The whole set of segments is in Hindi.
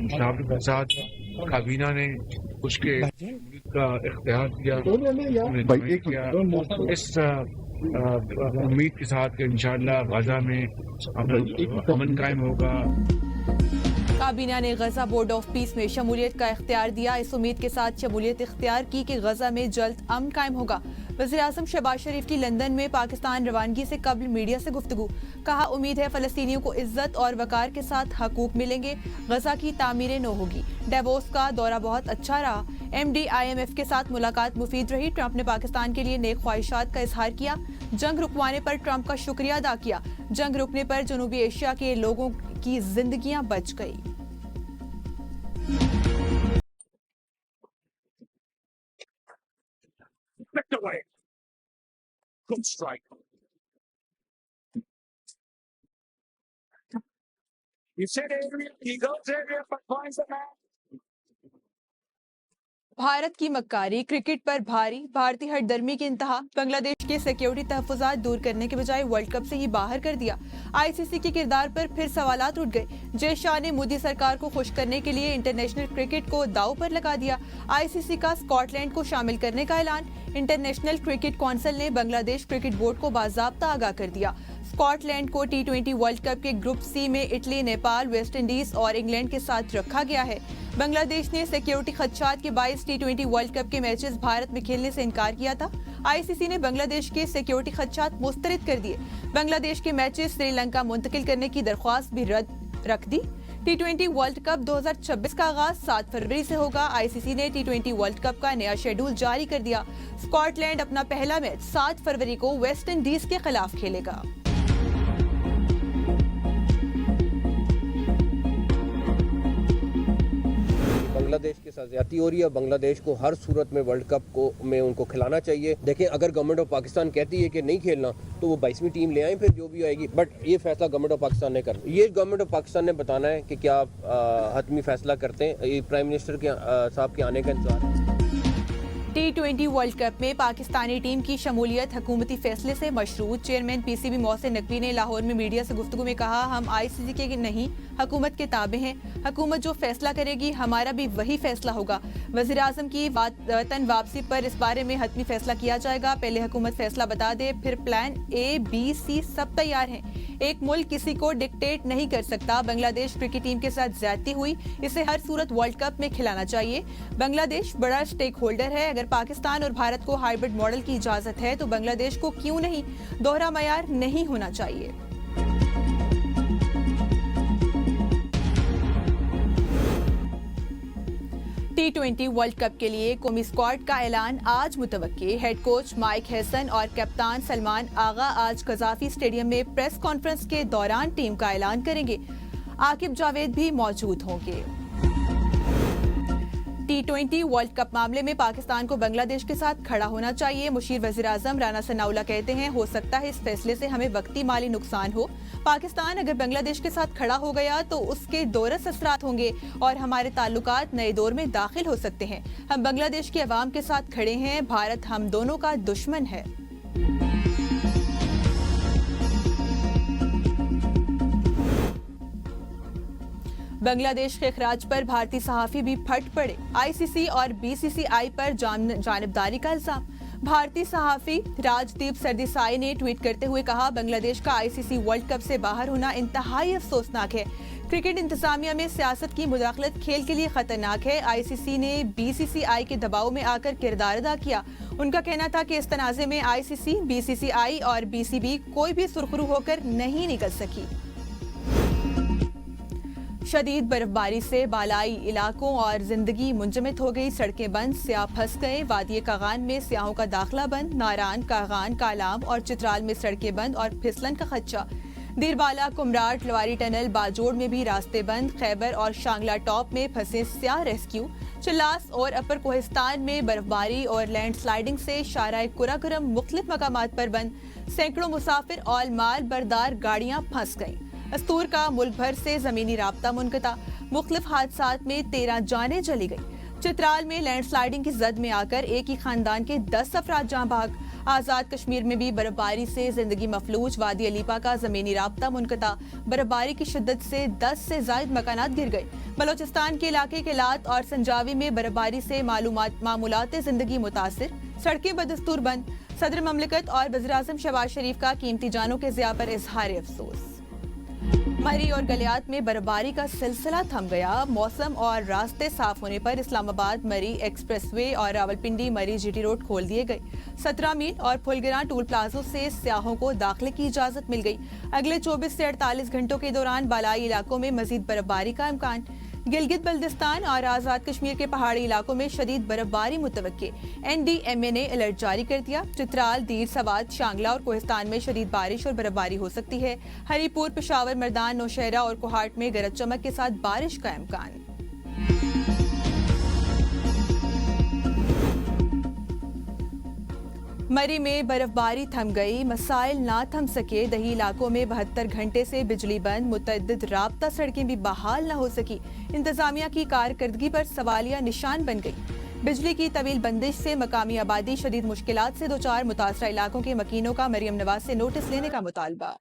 साथ काबीना ने उसके का इख्तियार किया, इस उम्मीद के साथ कि इंशाअल्लाह गाजा में अमन कायम होगा। काबीना ने गजा बोर्ड ऑफ पीस में शमूलियत का इख्तियार दिया। इस उम्मीद के साथ शमूलियत इख्तियार की कि गजा में जल्द अमन कायम होगा। वज़ीर-ए-आज़म शहबाज शरीफ की लंदन में पाकिस्तान रवानगी से कबल मीडिया से गुफ्तगू, कहा उम्मीद है फ़लस्तीनियों को इज्जत और वकार के साथ हकूक मिलेंगे, गजा की तामीर नो होगी। डेवोस का दौरा बहुत अच्छा रहा, MD IMF के साथ मुलाकात मुफीद रही। ट्रंप ने पाकिस्तान के लिए नेक ख्वाहिशात का इजहार किया, जंग रुकवाने पर ट्रंप का शुक्रिया अदा किया। जंग रुकने पर जनूबी एशिया के लोगों की जिंदगियां बच गई। Good strike. You said Adrian, he goes Adrian, but finds the man. Bharat की मक्कारी, क्रिकेट पर भारी, भारतीय हठधर्मी की इंतहा, बांग्लादेश के सिक्योरिटी तहफुजात दूर करने के बजाय वर्ल्ड कप से ही बाहर कर दिया। ICC के किरदार पर फिर सवालात उठ गए। जय शाह ने मोदी सरकार को खुश करने के लिए इंटरनेशनल क्रिकेट को दांव पर लगा दिया। ICC का स्कॉटलैंड को शामिल करने का ऐलान। इंटरनेशनल क्रिकेट काउंसिल ने बांग्लादेश क्रिकेट बोर्ड को बाज़ाब्ता आगाह कर दिया। स्कॉटलैंड को T20 वर्ल्ड कप के ग्रुप C में इटली, नेपाल, वेस्ट इंडीज और इंग्लैंड के साथ रखा गया है। बांग्लादेश ने सिक्योरिटी खदशात के बायस T20 वर्ल्ड कप के मैचेस भारत में खेलने से इनकार किया था। ICC ने बांग्लादेश के सिक्योरिटी खदशात मुस्तरद कर दिए। बांग्लादेश के मैचेस श्रीलंका मुंतकिल करने की दरख्वास्त भी रद्द रख दी। T20 वर्ल्ड कप 2026 का आगाज 7 फरवरी से होगा। ICC ने T20 वर्ल्ड कप का नया शेड्यूल जारी कर दिया। स्कॉटलैंड अपना पहला मैच 7 फरवरी को वेस्ट इंडीज के खिलाफ खेलेगा। बांग्लादेश के साथ ज्यादती हो रही है। बांग्लादेश को हर सूरत में वर्ल्ड कप को में उनको खिलाना चाहिए। देखें, अगर गवर्नमेंट ऑफ पाकिस्तान कहती है कि नहीं खेलना तो वो 22वीं टीम ले आए, फिर जो भी आएगी। बट ये फैसला गवर्नमेंट ऑफ पाकिस्तान ने करना। ये गवर्नमेंट ऑफ पाकिस्तान ने बताना है कि क्या हतमी फैसला करते हैं। ये प्राइम मिनिस्टर के साहब के आने का इंतजार है। T20 वर्ल्ड कप में पाकिस्तानी टीम की शमूलियत हुकूमती फैसले से मशरूत। चेयरमैन PCB मोहसिन नकवी ने लाहौर में मीडिया से गुफ्तगू में कहा, हम ICC के नहीं, हुकूमत के ताबे हैं। हुकूमत जो फैसला करेगी हमारा भी वही फैसला होगा। वज़ीर-ए-आज़म की वतन वापसी पर इस बारे में हतमी फैसला किया जाएगा। पहले हुकूमत फैसला बता दे, फिर प्लान A, B, C सब तैयार हैं। एक मुल्क किसी को डिक्टेट नहीं कर सकता। बांग्लादेश क्रिकेट टीम के साथ ज्यादती हुई, इसे हर सूरत वर्ल्ड कप में खिलाना चाहिए। बांग्लादेश बड़ा स्टेक होल्डर है। अगर पाकिस्तान और भारत को हाइब्रिड मॉडल की इजाजत है तो बांग्लादेश को क्यों नहीं? दोहरा मयार नहीं होना चाहिए। T20 वर्ल्ड कप के लिए कौमी स्क्वाड का ऐलान आज मुतवक्की। हेड कोच माइक हैसन और कप्तान सलमान आगा आज कजाफी स्टेडियम में प्रेस कॉन्फ्रेंस के दौरान टीम का ऐलान करेंगे। आकिब जावेद भी मौजूद होंगे। T20 वर्ल्ड कप मामले में पाकिस्तान को बांग्लादेश के साथ खड़ा होना चाहिए। मुशीर वज़ीर-ए-आज़म राना सनाउल्लाह कहते हैं, हो सकता है इस फैसले से हमें वक्ती माली नुकसान हो। पाकिस्तान अगर बांग्लादेश के साथ खड़ा हो गया तो उसके दोरस असरात होंगे और हमारे ताल्लुकात नए दौर में दाखिल हो सकते हैं। हम बांग्लादेश की अवाम के साथ खड़े हैं। भारत हम दोनों का दुश्मन है। बांग्लादेश के खराज पर भारतीय सहाफी भी फट पड़े। ICC और BCCI पर जानिबदारी का इल्जाम। भारतीय सहाफी राजदीप सरदेसाई ने ट्वीट करते हुए कहा, बांग्लादेश का ICC वर्ल्ड कप से बाहर होना इंतहाई अफसोसनाक है। क्रिकेट इंतजामिया में सियासत की मुदाखलत खेल के लिए खतरनाक है। ICC ने BCCI के दबाव में आकर किरदार अदा किया। उनका कहना था कि इस तनाज़े में ICC, BCCI और BCB कोई भी सुरखरू होकर नहीं निकल सकी। शदीद बर्फबारी से बालाई इलाकों और जिंदगी मुंजमद हो गई। सड़कें बंद, स्याह फंस गए। वादिये कागान में स्याहों का दाखिला बंद। नारान, कागान, कालाम और चित्राल में सड़कें बंद और फिसलन का खदशा। दीरबाला, कुमराट, लवारी टनल, बाजोड़ में भी रास्ते बंद। खैबर और शांगला टॉप में फंसे स्याह रेस्क्यू। चिल्लास और अपर कोहिस्तान में बर्फबारी और लैंडस्लाइडिंग से शाराए कुराकुरम मुख्तलिफ मकामात पर बंद। सैकड़ों मुसाफिर और माल बरदार गाड़ियां फंस गईं। अस्तूर का मुल्क भर से जमीनी राब्ता मुनक़ता। मुख्तलिफ हादसात में 13 जानें चली गई। चित्राल में लैंडस्लाइडिंग की जद में आकर एक ही खानदान के 10 अफराद जाँ भाग। आजाद कश्मीर में भी बर्फबारी से जिंदगी मफलूज, वादी अलीपा का जमीनी राब्ता मुनक़ता, बर्फबारी की शिद्दत से 10 से ज़ायद मकानात गिर गए। बलोचिस्तान के इलाके के लात और संजावी में बर्फबारी से मामूलात जिंदगी मुतासिर, सड़कें बदस्तूर बंद। सदर ममलिकत और वज़ीर-ए-आज़म शहबाज शरीफ का कीमती जानों के ज़िया पर इजहार अफसोस। मरी और गलियात में बर्फबारी का सिलसिला थम गया। मौसम और रास्ते साफ होने पर इस्लामाबाद मरी एक्सप्रेसवे और रावलपिंडी मरी जीटी रोड खोल दिए गए। 17 मील और फुलगरा टूल प्लाजों से सियाहों को दाखिले की इजाजत मिल गई। अगले 24 से 48 घंटों के दौरान बालाई इलाकों में मजीद बर्फबारी का इम्कान। गिलगित बल्दिस्तान और आजाद कश्मीर के पहाड़ी इलाकों में शदीद बर्फबारी मुतवक्के। NDMA ने अलर्ट जारी कर दिया। चित्राल, दीर, सवात, शांगला और कोहिस्तान में शदीद बारिश और बर्फबारी हो सकती है। हरीपुर, पेशावर, मर्दान, नौशहरा और कोहाट में गरज चमक के साथ बारिश का इम्कान। मरी में बर्फबारी थम गई, मसाइल ना थम सके। दही इलाकों में 72 घंटे से बिजली बंद, मुतअद्दिद राब्ता सड़कें भी बहाल न हो सकी। इंतजामिया की कारकर्दगी पर सवालिया निशान बन गई। बिजली की तवील बंदिश से मकामी आबादी शदीद मुश्किलात से दो चार। मुतासरा इलाकों के मकीनों का मरियम नवाज से नोटिस लेने का मुतालबा।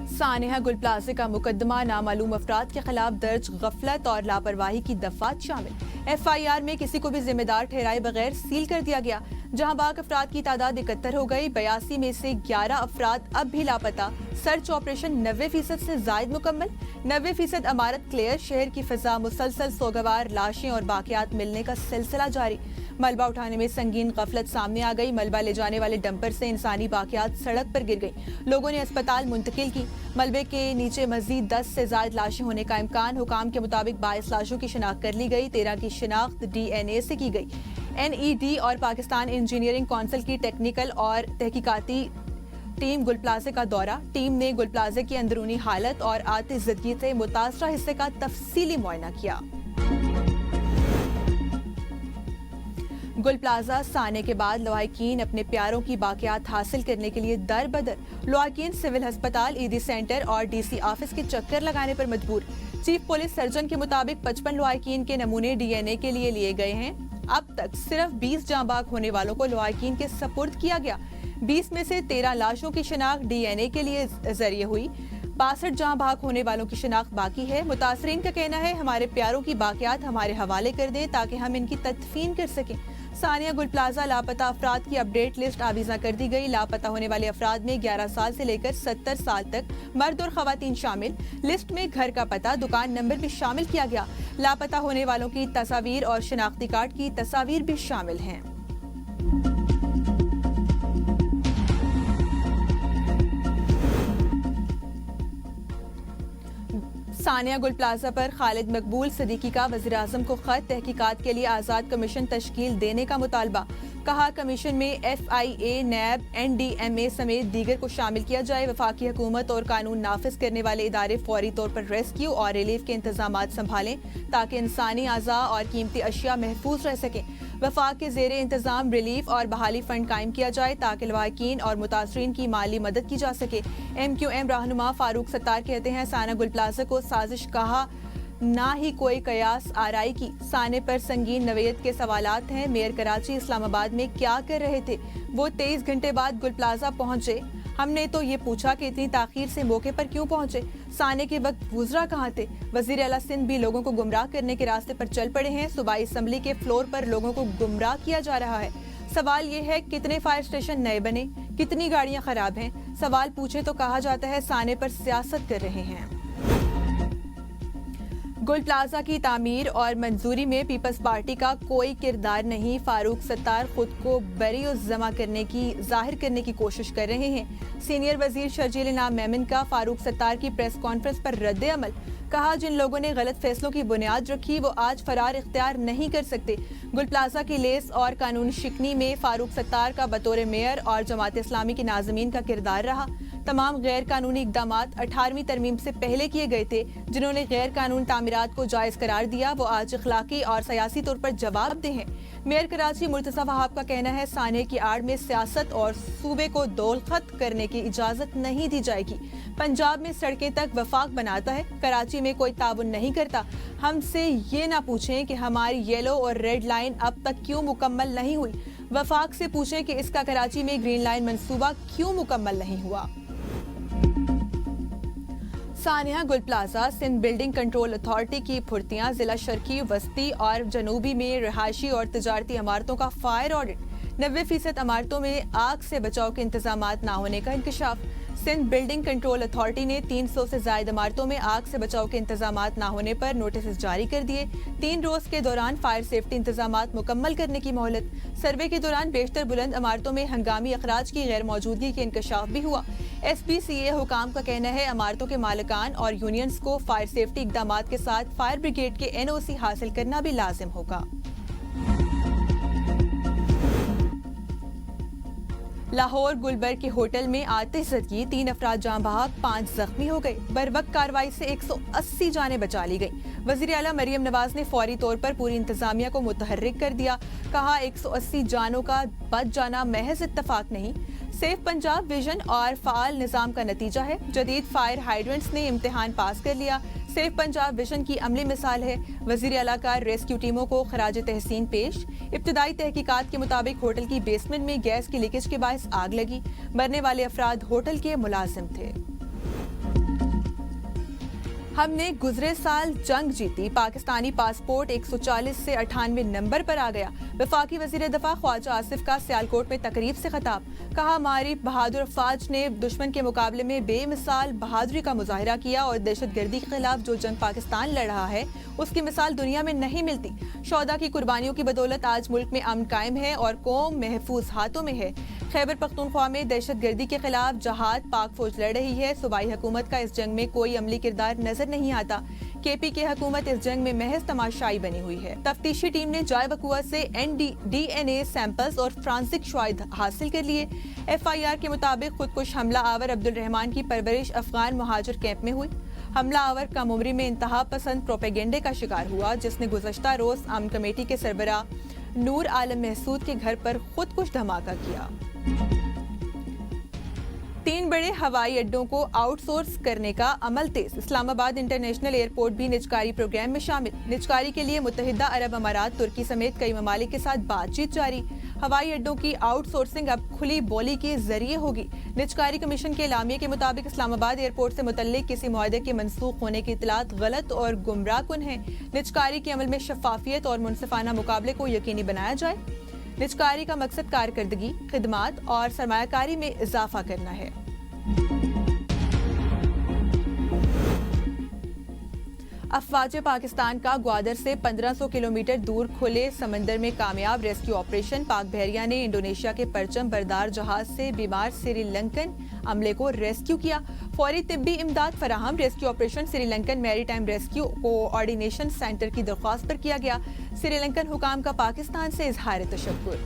सानेहा गुल प्लाजा का मुकदमा, नामालूम अफराद के खिलाफ दर्ज, गफलत और लापरवाही की दफात शामिल। FIR में किसी को भी जिम्मेदार ठहराए बगैर सील कर दिया गया। जहां बाग अफराद की तादाद 71 हो गई। 82 में से 11 अफराद अब भी लापता। सर्च ऑपरेशन 90% से जायद मुकम्मल। 90% अमारत क्लियर। शहर की फिजा मुसलसल सोगवार, लाशें और बाकियात मिलने का सिलसिला जारी। मलबा उठाने में संगीन गफलत सामने आ गई। मलबा ले जाने वाले डंपर से इंसानी बाकियात सड़क पर गिर गई। लोगों ने अस्पताल मुंतकिल की। मलबे के नीचे मजीद 10 से जायद लाशें होने का इम्कान। हुकाम के मुताबिक 22 लाशों की शिनाख्त कर ली गई। 13 की शिनाख्त DNA से की गई। NED और पाकिस्तान इंजीनियरिंग काउंसिल की टेक्निकल और तहकीकाती टीम गुल प्लाजा का दौरा। टीम ने गुल प्लाजा की अंदरूनी हालत और आतिशज़दगी से मुतासरा हिस्से का तफसीली मुआयना किया। गुल प्लाजा साने के बाद लवाहिकीन अपने प्यारों की बाकियात हासिल करने के लिए दर बदर। लवाहिकीन सिविल अस्पताल, ED सेंटर और DC ऑफिस के चक्कर लगाने पर मजबूर। चीफ पुलिस सर्जन के मुताबिक 55 लवाहिकीन के नमूने DNA के लिए गए हैं। अब तक सिर्फ 20 जांबाग होने वालों को लवाहिकीन के सपुर्द किया गया। 20 में से 13 लाशों की शिनाख्त DNA के लिए जरिए हुई। 62 जांबाग होने वालों की शिनाख्त बाकी है। मुतासरीन का कहना है, हमारे प्यारों की बाकियात हमारे हवाले कर दें ताकि हम इनकी तदफीन कर सकें। सानिया गुल प्लाजा लापता अफराद की अपडेट लिस्ट आवीजा कर दी गई। लापता होने वाले अफराद में 11 साल से लेकर 70 साल तक मर्द और खवातीन शामिल। लिस्ट में घर का पता, दुकान नंबर भी शामिल किया गया। लापता होने वालों की तस्वीर और शिनाख्ती कार्ड की तस्वीर भी शामिल हैं। सानिया गुल प्लाजा पर खालिद मकबूल सिद्दीकी का वज़ीर-ए-आज़म को खत। तहकीकात के लिए आज़ाद कमीशन तश्कील देने का मुतालबा। कहा, कमीशन में FIA, NAB, NDMA समेत दीगर को शामिल किया जाए। वफाकी हुकूमत और कानून नाफिज करने वाले इदारे फौरी तौर पर रेस्क्यू और रिलीफ के इंतजामात संभालें ताकि इंसानी अज़ा और कीमती अशिया महफूज रह सकें। वफाक के ज़ेरे इंतजाम रिलीफ और बहाली फंड कायम किया जाए ताकि लवाहिकीन और मुतासरीन की माली मदद की जा सके। MQM रहनुमा फारूक सत्तार कहते हैं, साना गुल प्लाजा को साजिश कहा, ना ही कोई कयास आराई की। साने पर संगीन नवैयत के सवालात हैं। मेयर कराची इस्लामाबाद में क्या कर रहे थे? वो 23 घंटे बाद गुल प्लाजा पहुंचे। हमने तो ये पूछा कि इतनी ताखीर से मौके पर क्यों पहुंचे? साने के वक्त गुजरा कहाँ थे? वजीर आला सिंध भी लोगों को गुमराह करने के रास्ते पर चल पड़े हैं। सूबाई असम्बली के फ्लोर पर लोगों को गुमराह किया जा रहा है। सवाल ये है, कितने फायर स्टेशन नए बने, कितनी गाड़ियां खराब हैं? सवाल पूछे तो कहा जाता है साने पर सियासत कर रहे हैं। गुल प्लाजा की तामीर और मंजूरी में पीपल्स पार्टी का कोई किरदार नहीं। फारूक सत्तार खुद को बरी जमा करने की जाहिर करने की कोशिश कर रहे हैं। सीनियर वजीर शर्जील इनाम मेमन का फारूक सत्तार की प्रेस कॉन्फ्रेंस पर रद्द अमल। कहा, जिन लोगों ने गलत फैसलों की बुनियाद रखी वो आज फरार इख्तियार नहीं कर सकते। गुल प्लाजा की लेस और कानून शिकनी में फारूक सत्तार का बतौर मेयर और जमात इस्लामी के नाज़मीन का किरदार रहा। तमाम गैर कानूनी इकदामात 18वीं तरमीम से पहले किए गए थे। जिन्होंने गैर कानूनी तामीरात को जायज करार दिया, वो आज अखलाकी और सियासी तौर पर जवाबदेह हैं। मेयर कराची मुर्तज़ा वहाब का कहना है, साने की आड़ में सियासत और सूबे को दौलखत करने की इजाजत नहीं दी जाएगी। पंजाब में सड़कें तक वफाक बनाता है, कराची में कोई ताउन नहीं करता। हमसे ये ना पूछें कि हमारी येलो और रेड लाइन अब तक क्यों मुकम्मल नहीं हुई। वफाक से पूछें कि इसका कराची में ग्रीन लाइन मंसूबा क्यों मुकम्मल नहीं हुआ। Sania Gul plaza Sindh building control authority की फुर्तियां, जिला शर्की, वस्ती और जनूबी में रिहायशी और तजारती इमारतों का फायर ऑडिट। 90% इमारतों में आग से बचाव के इंतजामात न होने का इंकशाफ। सिंध बिल्डिंग कंट्रोल अथॉरिटी ने 300 से ज्यादा इमारतों में आग से बचाव के इंतजामात न होने पर नोटिस जारी कर दिए। 3 रोज के दौरान फायर सेफ्टी इंतजामात मुकम्मल करने की मोहलत। सर्वे के दौरान बेशतर बुलंद इमारतों में हंगामी अखराज की गैर मौजूदगी के इंकशाफ भी हुआ। SPCA हुकाम का कहना है, इमारतों के मालिकान और यूनियंस को फायर सेफ्टी इकदामात के साथ फायर ब्रिगेड के NOC हासिल करना भी लाजिम होगा। लाहौर गुलबर्ग के होटल में आतिशज़दगी, 3 अफराद जान बहक, 5 जख्मी हो गए। बरवक्त कार्रवाई से 180 जानें बचा ली गई। वज़ीर आला मरियम नवाज ने फौरी तौर पर पूरी इंतजामिया को मुतहर्रिक कर दिया। कहा, 180 जानों का बच जाना महज इत्तफाक नहीं, सेफ पंजाब विजन और फाल निजाम का नतीजा है। जदीद फायर हाइड्रेंट्स ने इम्तिहान पास कर लिया, सेफ पंजाब विजन की अमली मिसाल है। वज़ीर आला का रेस्क्यू टीमों को खराज तहसीन पेश। इब्तदाई तहकीकात के मुताबिक होटल की बेसमेंट में गैस की लीकेज के बायस आग लगी। मरने वाले अफराद होटल के मुलाजिम थे। हमने गुजरे साल जंग जीती, पाकिस्तानी पासपोर्ट 140 से 98 नंबर पर आ गया। वफाकी वजीर दफा ख्वाजा आसिफ का सियालकोट में तकरीब से खिताब। कहा, हमारी बहादुर अफवाज ने दुश्मन के मुकाबले में बेमिसाल बहादुरी का मुजाहिरा किया और दहशतगर्दी के खिलाफ जो जंग पाकिस्तान लड़ रहा है उसकी मिसाल दुनिया में नहीं मिलती। शौदा की कुर्बानियों की बदौलत आज मुल्क में अमन कायम है और कौम महफूज हाथों में है। खैबर पख्तूनख्वा में दहशतगर्दी के खिलाफ जहाद पाक फौज लड़ रही है। सूबाई हुकूमत का इस जंग में कोई अमली किरदार नजर नहीं आता। KP की हुकूमत इस जंग में महज तमाशाई बनी हुई है। तफ्तीशी टीम ने जाय बकुआ से DNA सैंपल्स और फ्रांसिक शवाहिद हासिल कर लिए। FIR के मुताबिक खुदकुश हमला आवर अब्दुल रहमान की परवरिश अफगान मुहाजिर कैंप में हुई। हमला आवर कम उम्री में इंतहा पसंद प्रोपेगेंडे का शिकार हुआ, जिसने गुज़श्ता रोज अमन कमेटी के सरबरा नूर आलम महसूद के घर पर खुदकुश धमाका किया। 3 बड़े हवाई अड्डों को आउटसोर्स करने का अमल तेज। इस्लामाबाद इंटरनेशनल एयरपोर्ट भी निजकारी प्रोग्राम में शामिल। निजकारी के लिए मुत्तहिदा अरब अमारात, तुर्की समेत कई ममालिक के साथ बातचीत जारी। हवाई अड्डों की आउटसोर्सिंग अब खुली बोली के जरिए होगी। निजकारी कमीशन के एलामिये के मुताबिक इस्लामाबाद एयरपोर्ट से मुतल्लिक किसी मुआहदे के मनसूख होने की इतलात गलत और गुमराहकुन है। निजकारी के अमल में शफाफियत और मुनसिफाना मुकाबले को यकीनी बनाया जाए। निजकारी का मकसद कारकर्दगी, खिदमात और सरमायाकारी में इजाफा करना है। अफवाज पाकिस्तान का ग्वादर से 1500 किलोमीटर दूर खुले समंदर में कामयाब रेस्क्यू ऑपरेशन। पाक बहरिया ने इंडोनेशिया के परचम बरदार जहाज से बीमार श्रीलंकन अमले को रेस्क्यू किया। फौरी तिब्बी इमदाद फराहम। Rescue operation Sri Lankan maritime rescue coordination centre की दरख्वास्त पर किया गया। श्रीलंकन हुकाम का पाकिस्तान से इजहार तशक्कुर।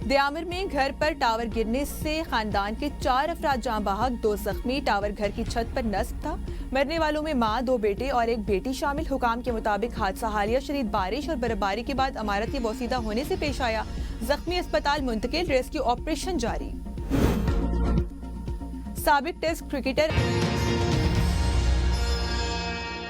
दयामिर में घर पर टावर गिरने से खानदान के 4 अफराद जान बहक, 2 जख्मी। टावर घर की छत पर नस्ब था। मरने वालों में मां, 2 बेटे और 1 बेटी शामिल। हुकाम के मुताबिक हादसा हालिया शदीद बारिश और बर्फबारी के बाद इमारत के बोसीदा होने से पेश आया। जख्मी अस्पताल मुंतकिल, रेस्क्यू ऑपरेशन जारी। साबिक टेस्ट क्रिकेटर